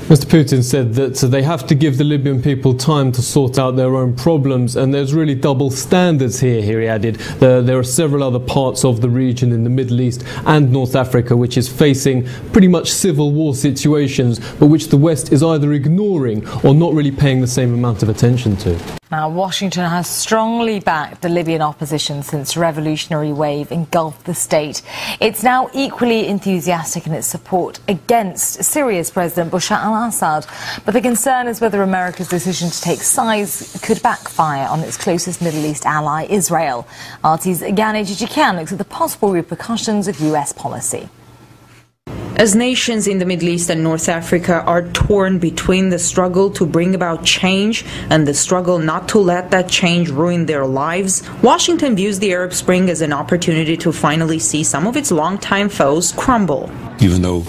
Mr. Putin said that they have to give the Libyan people time to sort out their own problems, and there's really double standards here, he added. There are several other parts of the region in the Middle East and North Africa which is facing pretty much civil war situations, but which the West is either ignoring or not really paying the same amount of attention to. Now, Washington has strongly backed the Libyan opposition since revolutionary wave engulfed the state. It's now equally enthusiastic in its support against Syria's President Bashar al-Assad. But the concern is whether America's decision to take sides could backfire on its closest Middle East ally, Israel. RT's Gane Cicikian looks at the possible repercussions of US policy. As nations in the Middle East and North Africa are torn between the struggle to bring about change and the struggle not to let that change ruin their lives, Washington views the Arab Spring as an opportunity to finally see some of its longtime foes crumble. Even though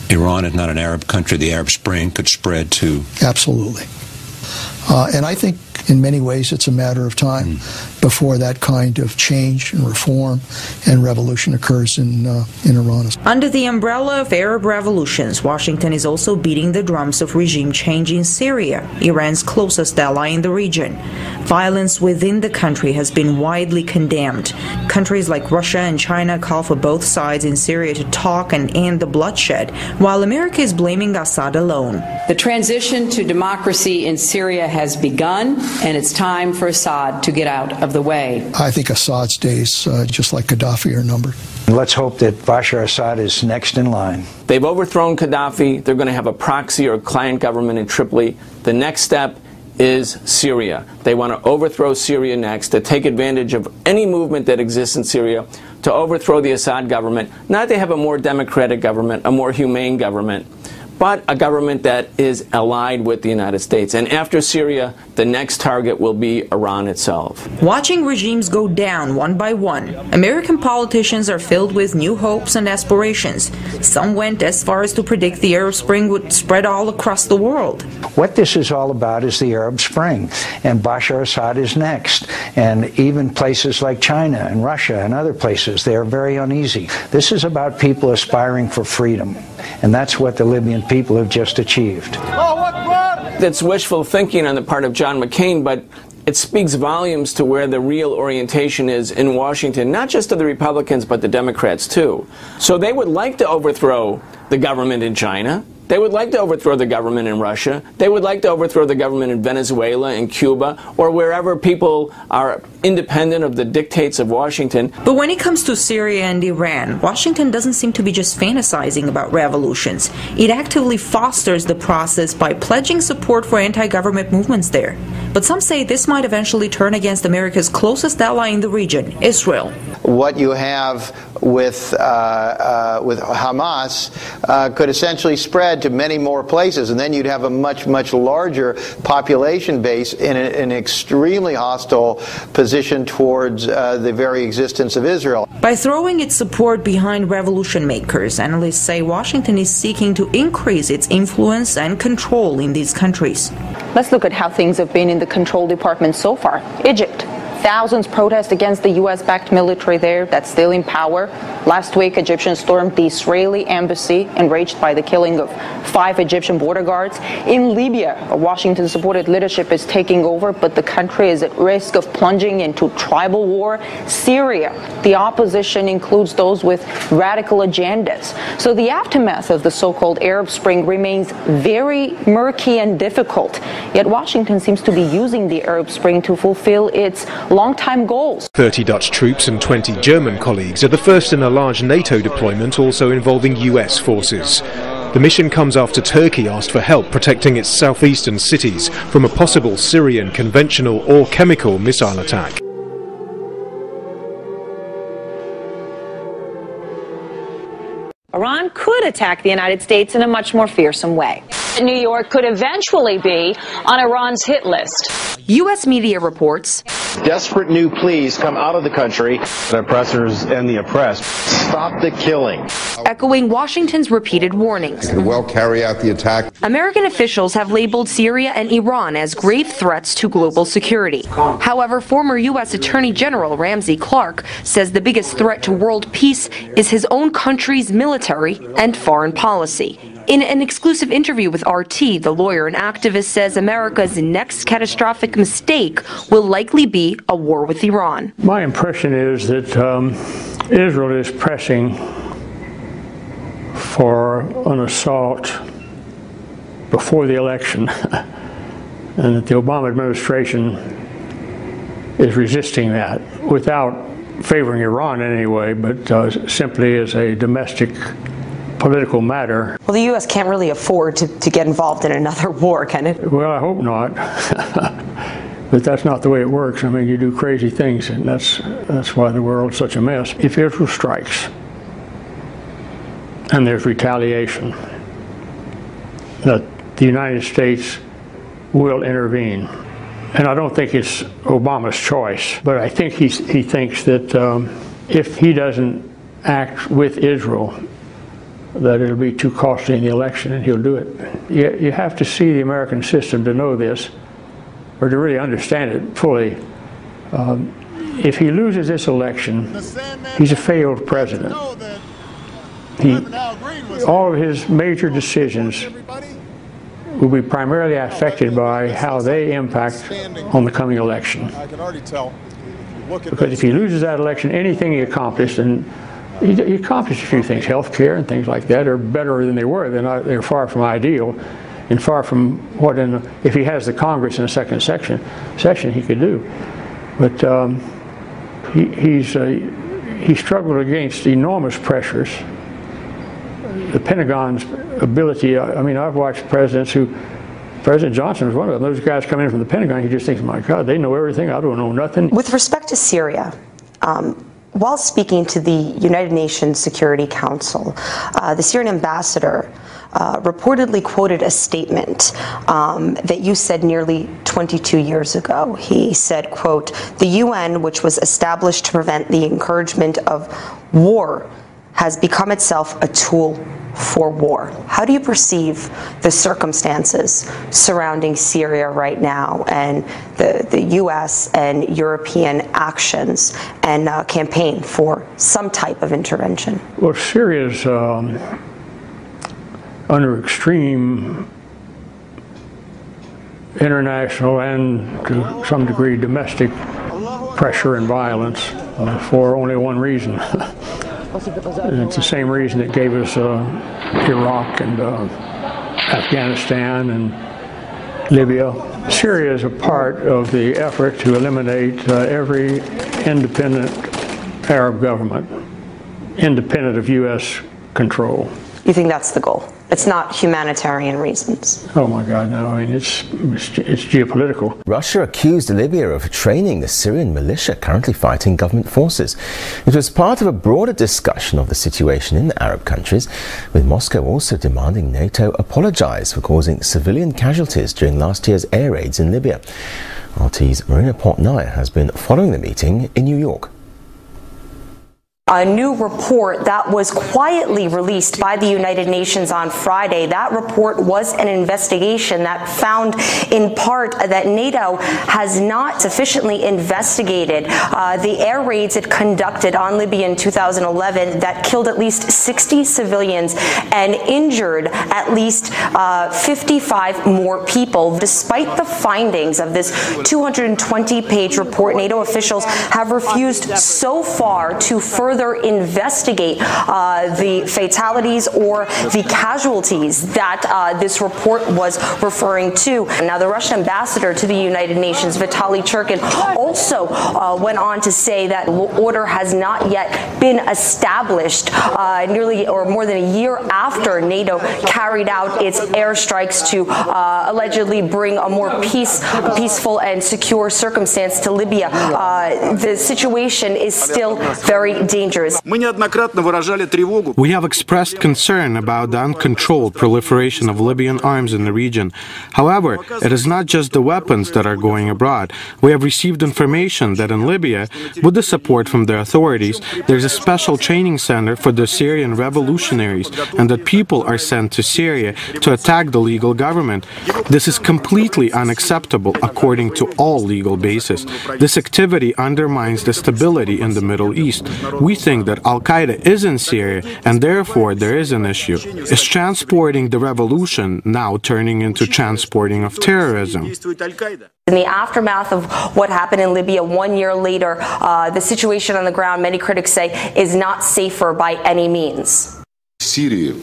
Iran is not an Arab country, the Arab Spring could spread to... Absolutely. And I think in many ways it's a matter of time before that kind of change and reform and revolution occurs in Iran. Under the umbrella of Arab revolutions, Washington is also beating the drums of regime change in Syria, Iran's closest ally in the region. Violence within the country has been widely condemned. Countries like Russia and China call for both sides in Syria to talk and end the bloodshed, while America is blaming Assad alone. The transition to democracy in Syria has begun, and it's time for Assad to get out of the way. I think Assad's days, just like Gaddafi, are numbered. Let's hope that Bashar Assad is next in line. They've overthrown Gaddafi. They're going to have a proxy or a client government in Tripoli. The next step is Syria. They want to overthrow Syria next, to take advantage of any movement that exists in Syria to overthrow the Assad government. Not to have a more democratic government, a more humane government, but a government that is allied with the United States. And after Syria, the next target will be Iran itself. Watching regimes go down one by one, American politicians are filled with new hopes and aspirations. Some went as far as to predict the Arab Spring would spread all across the world. What this is all about is the Arab Spring, and Bashar Assad is next. And even places like China and Russia and other places, they are very uneasy. This is about people aspiring for freedom, and that's what the Libyan people have just achieved. That's wishful thinking on the part of John McCain, but it speaks volumes to where the real orientation is in Washington, not just to the Republicans, but the Democrats too. So they would like to overthrow the government in China. They would like to overthrow the government in Russia. They would like to overthrow the government in Venezuela and Cuba, or wherever people are independent of the dictates of Washington. But when it comes to Syria and Iran, Washington doesn't seem to be just fantasizing about revolutions. It actively fosters the process by pledging support for anti-government movements there. But some say this might eventually turn against America's closest ally in the region, Israel. What you have with Hamas could essentially spread to many more places, and then you'd have a much larger population base in an extremely hostile position towards the very existence of Israel. By throwing its support behind revolution makers, analysts say Washington is seeking to increase its influence and control in these countries. Let's look at how things have been in the control department so far. Egypt. Thousands protest against the U.S.-backed military there that's still in power. Last week, Egyptians stormed the Israeli embassy, enraged by the killing of 5 Egyptian border guards. In Libya, a Washington-supported leadership is taking over, but the country is at risk of plunging into tribal war. Syria, the opposition includes those with radical agendas. So the aftermath of the so-called Arab Spring remains very murky and difficult. Yet Washington seems to be using the Arab Spring to fulfill its long-time goals. 30 Dutch troops and 20 German colleagues are the first in a large NATO deployment also involving US forces. The mission comes after Turkey asked for help protecting its southeastern cities from a possible Syrian conventional or chemical missile attack. Iran could attack the United States in a much more fearsome way. New York could eventually be on Iran's hit list. U.S. media reports desperate new pleas come out of the country. The oppressors and the oppressed. Stop the killing. Echoing Washington's repeated warnings. It will carry out the attack. American officials have labeled Syria and Iran as grave threats to global security. However, former U.S. Attorney General Ramsey Clark says the biggest threat to world peace is his own country's military and foreign policy. In an exclusive interview with RT, the lawyer and activist says America's next catastrophic mistake will likely be a war with Iran. My impression is that Israel is pressing for an assault before the election, and that the Obama administration is resisting that without favoring Iran in any way, but simply as a domestic political matter. Well, the U.S. can't really afford to get involved in another war, can it? Well, I hope not. But that's not the way it works. I mean, you do crazy things, and that's why the world's such a mess. If Israel strikes and there's retaliation, that the United States will intervene. And I don't think it's Obama's choice, but I think he thinks that if he doesn't act with Israel, that it'll be too costly in the election, and he'll do it. You have to see the American system to know this, or to really understand it fully. If he loses this election, he's a failed president. All of his major decisions will be primarily affected by how they impact on the coming election. Because if he loses that election, anything he accomplished, and he accomplished a few things, health care and things like that, are better than they were. They're far from ideal, and far from what, if he has the Congress in a second session, he could do. But he struggled against enormous pressures. The Pentagon's ability, I mean, I've watched presidents President Johnson was one of them. Those guys coming in from the Pentagon, he just thinks, my God, they know everything, I don't know nothing. With respect to Syria, while speaking to the United Nations Security Council, the Syrian ambassador reportedly quoted a statement that you said nearly 22 years ago. He said, quote, "The UN, which was established to prevent the encouragement of war, has become itself a tool for war." How do you perceive the circumstances surrounding Syria right now, and the U.S. and European actions and campaign for some type of intervention? Well, Syria's under extreme international and to some degree domestic pressure and violence for only one reason. And it's the same reason that gave us Iraq and Afghanistan and Libya. Syria is a part of the effort to eliminate every independent Arab government, independent of U.S. control. You think that's the goal? It's not humanitarian reasons? Oh my God, no. I mean, it's geopolitical. Russia accused Libya of training the Syrian militia currently fighting government forces. It was part of a broader discussion of the situation in the Arab countries, with Moscow also demanding NATO apologize for causing civilian casualties during last year's air raids in Libya. RT's Marina Portnaya has been following the meeting in New York. A new report that was quietly released by the United Nations on Friday. That report was an investigation that found in part that NATO has not sufficiently investigated the air raids it conducted on Libya in 2011 that killed at least 60 civilians and injured at least 55 more people. Despite the findings of this 220-page report, NATO officials have refused so far to further investigate the fatalities or the casualties that this report was referring to. Now, the Russian ambassador to the United Nations, Vitaly Churkin, also went on to say that order has not yet been established nearly or more than a year after NATO carried out its airstrikes to allegedly bring a more peaceful and secure circumstance to Libya. The situation is still very dangerous. We have expressed concern about the uncontrolled proliferation of Libyan arms in the region. However, it is not just the weapons that are going abroad. We have received information that in Libya, with the support from the authorities, there's a special training center for the Syrian revolutionaries, and that people are sent to Syria to attack the legal government. This is completely unacceptable according to all legal bases. This activity undermines the stability in the Middle East. We we think that Al-Qaeda is in Syria, and therefore there is an issue. Is transporting the revolution now turning into transporting of terrorism? In the aftermath of what happened in Libya 1 year later, the situation on the ground, many critics say, is not safer by any means.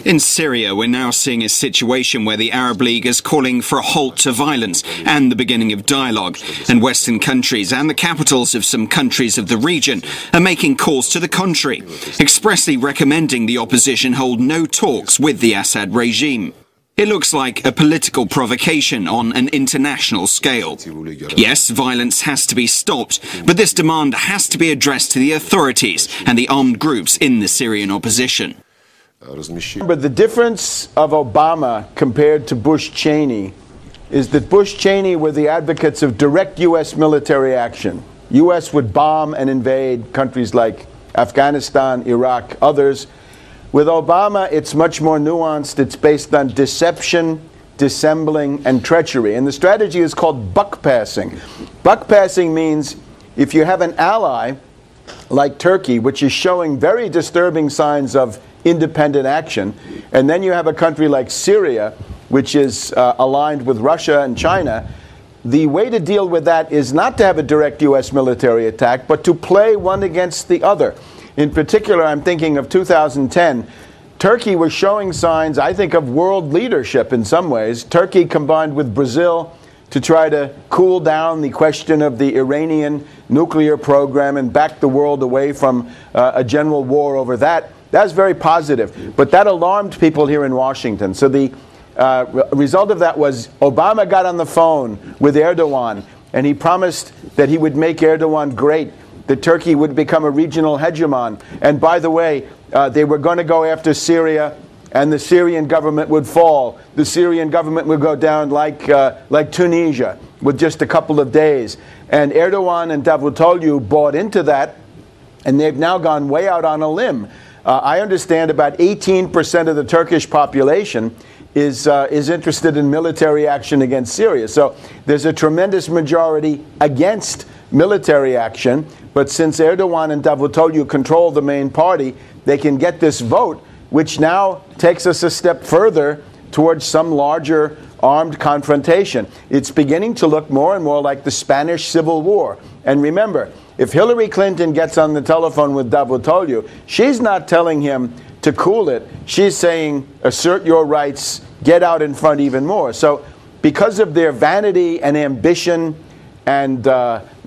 In Syria, we're now seeing a situation where the Arab League is calling for a halt to violence and the beginning of dialogue. And Western countries and the capitals of some countries of the region are making calls to the contrary, expressly recommending the opposition hold no talks with the Assad regime. It looks like a political provocation on an international scale. Yes, violence has to be stopped, but this demand has to be addressed to the authorities and the armed groups in the Syrian opposition. But the difference of Obama compared to Bush-Cheney is that Bush-Cheney were the advocates of direct U.S. military action. U.S. would bomb and invade countries like Afghanistan, Iraq, others. With Obama, it's much more nuanced. It's based on deception, dissembling, and treachery. And the strategy is called buck passing. Buck passing means if you have an ally like Turkey, which is showing very disturbing signs of independent action, and then you have a country like Syria, which is aligned with Russia and China, the way to deal with that is not to have a direct U.S. military attack, but to play one against the other. In particular, I'm thinking of 2010. Turkey was showing signs, I think, of world leadership in some ways. Turkey combined with Brazil to try to cool down the question of the Iranian nuclear program and back the world away from a general war over that. That's very positive. But that alarmed people here in Washington. So the result of that was Obama got on the phone with Erdogan, and he promised that he would make Erdogan great, that Turkey would become a regional hegemon. And by the way, they were going to go after Syria, and the Syrian government would fall. The Syrian government would go down like Tunisia with just a couple of days. And Erdogan and Davutoglu bought into that, and they've now gone way out on a limb. I understand about 18% of the Turkish population is interested in military action against Syria. So there's a tremendous majority against military action. But since Erdogan and Davutoglu control the main party, they can get this vote, which now takes us a step further towards some larger armed confrontation. It's beginning to look more and more like the Spanish Civil War. And remember, if Hillary Clinton gets on the telephone with Davutoglu, she's not telling him to cool it. She's saying, assert your rights, get out in front even more. So because of their vanity and ambition and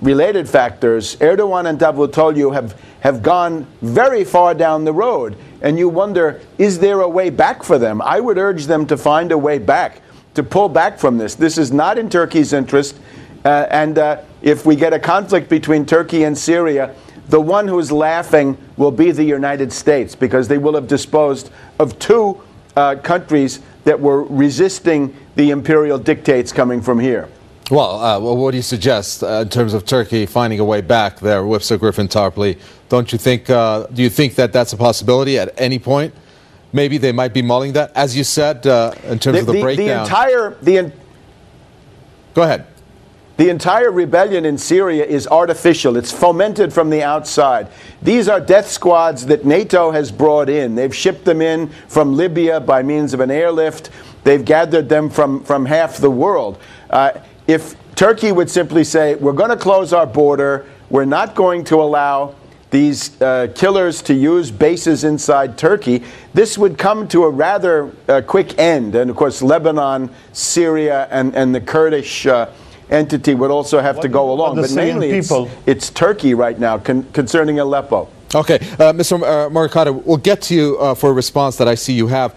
related factors, Erdogan and Davutoglu have gone very far down the road. And you wonder, is there a way back for them? I would urge them to find a way back, to pull back from this. This is not in Turkey's interest. If we get a conflict between Turkey and Syria, the one who's laughing will be the United States, because they will have disposed of two countries that were resisting the imperial dictates coming from here. Well, what do you suggest in terms of Turkey finding a way back there, Whipster Griffin Tarpley? Don't you think? Do you think that that's a possibility at any point? Maybe they might be mulling that, as you said, in terms of the breakdown. Go ahead. The entire rebellion in Syria is artificial. It's fomented from the outside. These are death squads that NATO has brought in. They've shipped them in from Libya by means of an airlift. They've gathered them from half the world. If Turkey would simply say, we're going to close our border, we're not going to allow these killers to use bases inside Turkey, this would come to a rather quick end. And of course, Lebanon, Syria, and the Kurdish entity would also have to go along. But mainly it's Turkey right now concerning Aleppo. Okay, Mr. Morikawa, we'll get to you for a response that I see you have.